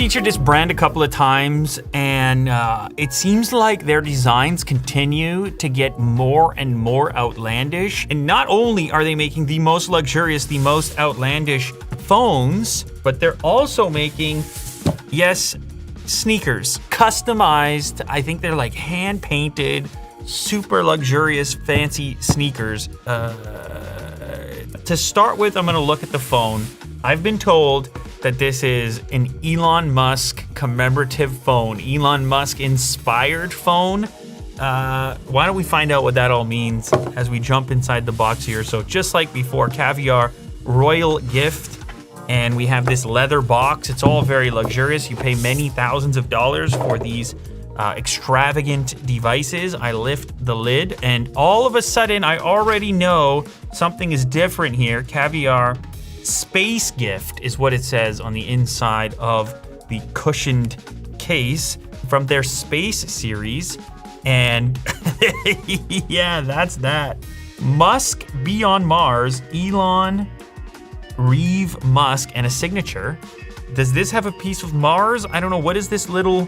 featured this brand a couple of times, and it seems like their designs continue to get more and more outlandish. And not only are they making the most luxurious, the most outlandish phones, but they're also making, yes, sneakers. Customized, I think they're like hand-painted, super luxurious, fancy sneakers. To start with, I'm gonna look at the phone. I've been told that this is an Elon Musk commemorative phone, Elon Musk inspired phone. Why don't we find out what that all means as we jump inside the box here. So just like before, Caviar Royal Gift, and we have this leather box. It's all very luxurious. You pay many thousands of dollars for these extravagant devices. I lift the lid, and all of a sudden, I already know something is different here. Caviar Space Gift is what it says on the inside of the cushioned case from their Space series. And yeah, that's that. Musk be on Mars, Elon Reeve Musk, and a signature. Does this have a piece of Mars? I don't know. What is this little,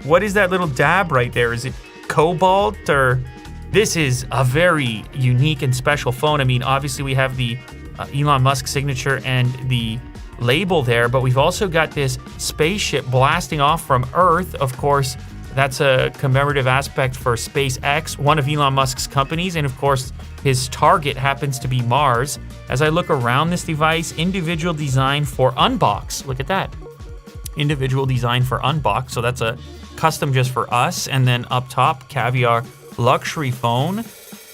what is that little dab right there? Is it cobalt or? This is a very unique and special phone. I mean, obviously we have the Elon Musk signature and the label there, but we've also got this spaceship blasting off from Earth. Of course, that's a commemorative aspect for SpaceX, one of Elon Musk's companies, and of course, his target happens to be Mars. As I look around this device, individual design for Unbox. Look at that. Individual design for Unbox, so that's a custom just for us. And then up top, Caviar luxury phone.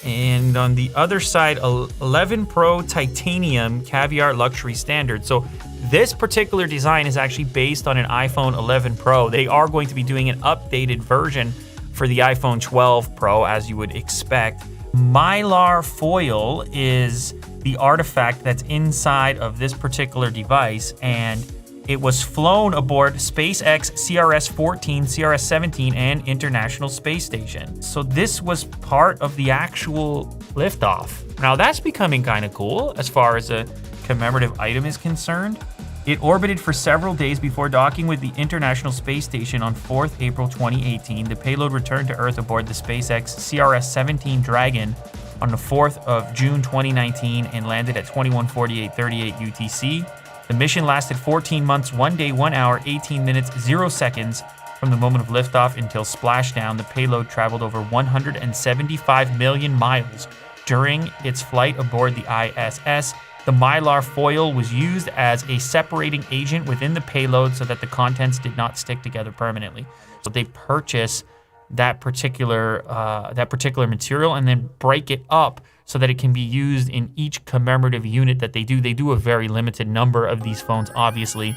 And on the other side, 11 Pro Titanium Caviar Luxury Standard. So this particular design is actually based on an iPhone 11 Pro. They are going to be doing an updated version for the iPhone 12 Pro, as you would expect. Mylar foil is the artifact that's inside of this particular device, and it was flown aboard SpaceX CRS-14, CRS-17, and International Space Station. So this was part of the actual liftoff. Now that's becoming kind of cool as far as a commemorative item is concerned. It orbited for several days before docking with the International Space Station on 4th April 2018. The payload returned to Earth aboard the SpaceX CRS-17 Dragon on the 4th of June 2019 and landed at 21:48:38 UTC. The mission lasted 14 months, 1 day, 1 hour, 18 minutes, 0 seconds from the moment of liftoff until splashdown. The payload traveled over 175 million miles during its flight aboard the ISS. The Mylar foil was used as a separating agent within the payload so that the contents did not stick together permanently. So they purchase that particular material and then break it up so that it can be used in each commemorative unit that they do. They do a very limited number of these phones, obviously.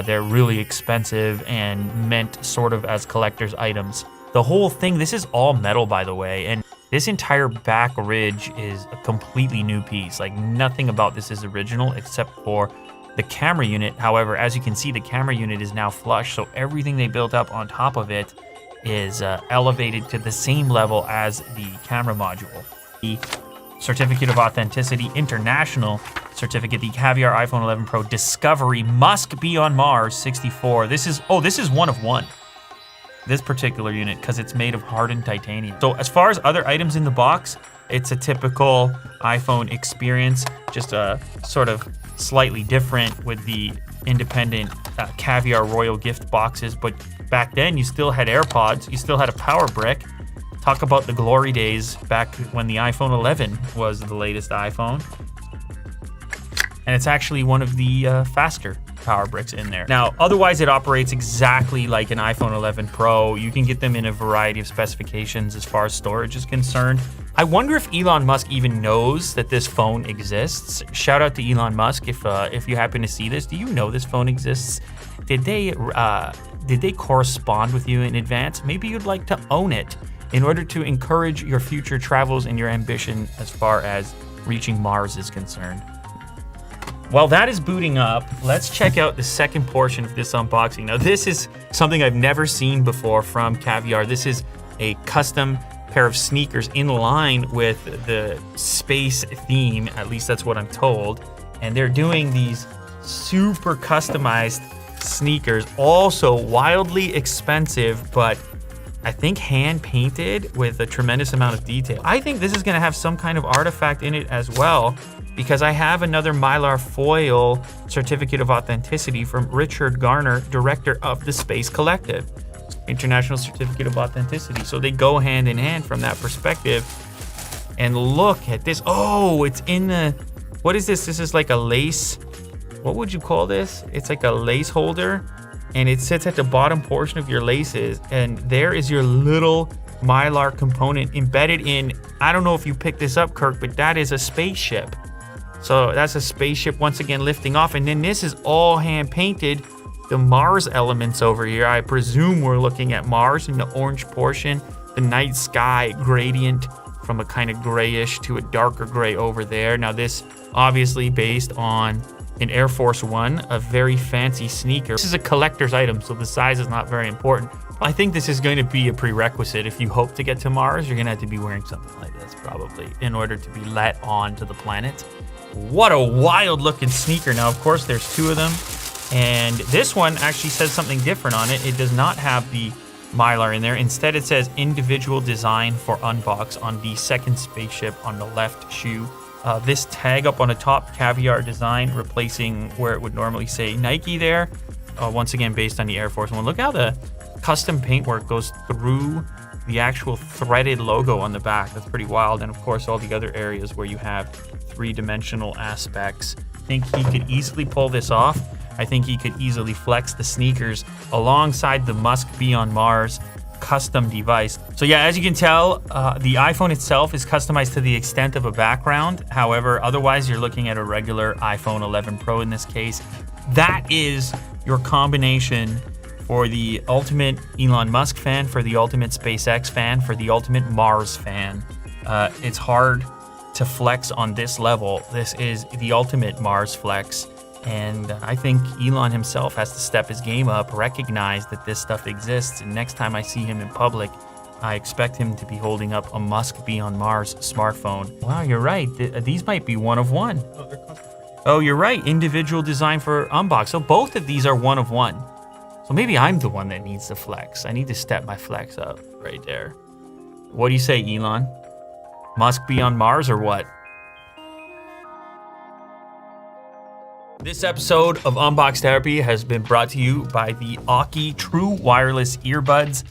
They're really expensive and meant sort of as collector's items. The whole thing, this is all metal, by the way, and this entire back ridge is a completely new piece. Like, nothing about this is original except for the camera unit. However, as you can see, the camera unit is now flush, so everything they built up on top of it is elevated to the same level as the camera module. The Certificate of Authenticity International Certificate, the Caviar iPhone 11 Pro Discovery Musk be on Mars 64. This is one of one. This particular unit, because it's made of hardened titanium. So as far as other items in the box, it's a typical iPhone experience, just a sort of slightly different with the independent Caviar Royal Gift boxes. But back then, you still had AirPods, you still had a power brick. Talk about the glory days back when the iPhone 11 was the latest iPhone. And it's actually one of the faster power bricks in there. Now, otherwise it operates exactly like an iPhone 11 Pro. You can get them in a variety of specifications as far as storage is concerned. I wonder if Elon Musk even knows that this phone exists. Shout out to Elon Musk if you happen to see this. Do you know this phone exists? Did they correspond with you in advance? Maybe you'd like to own it in order to encourage your future travels and your ambition as far as reaching Mars is concerned. While that is booting up, let's check out the second portion of this unboxing. Now, this is something I've never seen before from Caviar. This is a custom pair of sneakers in line with the space theme, at least that's what I'm told. And they're doing these super customized sneakers. Also wildly expensive, but I think hand painted with a tremendous amount of detail. I think this is gonna have some kind of artifact in it as well, because I have another Mylar foil certificate of authenticity from Richard Garner, director of the Space Collective. International Certificate of Authenticity. So they go hand in hand from that perspective. And look at this. Oh, it's in the, what is this? This is like a lace. What would you call this? It's like a lace holder, and it sits at the bottom portion of your laces. And there is your little Mylar component embedded in, I don't know if you picked this up, Kirk, but that is a spaceship. So that's a spaceship once again lifting off. And then this is all hand painted. The Mars elements over here, I presume we're looking at Mars in the orange portion, the night sky gradient from a kind of grayish to a darker gray over there. Now this obviously based on an Air Force One, a very fancy sneaker. This is a collector's item, so the size is not very important. I think this is going to be a prerequisite. If you hope to get to Mars, you're gonna have to be wearing something like this probably in order to be let on to the planet. What a wild looking sneaker. Now, of course, there's two of them. And this one actually says something different on it. It does not have the Mylar in there. Instead, it says individual design for unbox on the second spaceship on the left shoe. This tag up on the top, caviar design, replacing where it would normally say Nike there. Once again, based on the Air Force One. Look how the custom paintwork goes through the actual threaded logo on the back. That's pretty wild. And of course, all the other areas where you have three-dimensional aspects. I think he could easily pull this off. I think he could easily flex the sneakers alongside the Musk Be on Mars custom device. So yeah, as you can tell, the iPhone itself is customized to the extent of a background. However, otherwise you're looking at a regular iPhone 11 Pro in this case. That is your combination for the ultimate Elon Musk fan, for the ultimate SpaceX fan, for the ultimate Mars fan. It's hard to flex on this level. This is the ultimate Mars flex. And I think Elon himself has to step his game up, recognize that this stuff exists, and next time I see him in public, I expect him to be holding up a Musk Be on Mars smartphone. Wow, you're right. These might be one of one. Oh, they're custom. Oh, you're right. Individual design for unbox. So both of these are one of one. So maybe I'm the one that needs to flex. I need to step my flex up right there. What do you say, Elon? Musk Be on Mars or what? This episode of Unbox Therapy has been brought to you by the Aukey True Wireless Earbuds.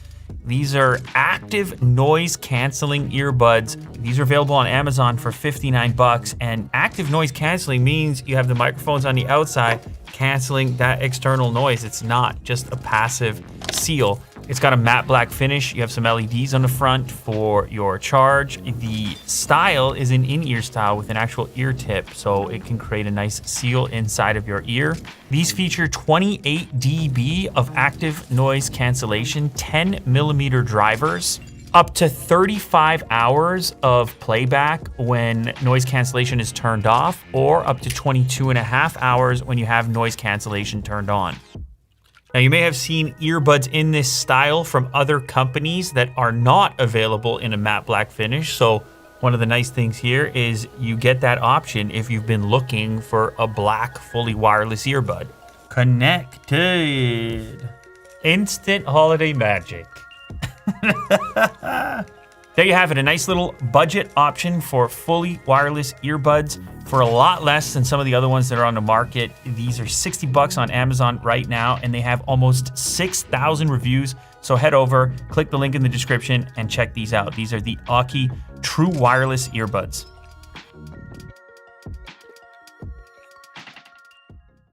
These are active noise canceling earbuds. These are available on Amazon for $59, and active noise canceling means you have the microphones on the outside canceling that external noise. It's not just a passive seal. It's got a matte black finish. You have some LEDs on the front for your charge. The style is an in-ear style with an actual ear tip, so it can create a nice seal inside of your ear. These feature 28 dB of active noise cancellation, 10 millimeter drivers, up to 35 hours of playback when noise cancellation is turned off, or up to 22.5 hours when you have noise cancellation turned on. Now, you may have seen earbuds in this style from other companies that are not available in a matte black finish. So one of the nice things here is you get that option if you've been looking for a black, fully wireless earbud. Connected. Instant holiday magic. There you have it, a nice little budget option for fully wireless earbuds for a lot less than some of the other ones that are on the market. These are $60 on Amazon right now, and they have almost 6,000 reviews. So head over, click the link in the description, and check these out. These are the Aukey True Wireless Earbuds.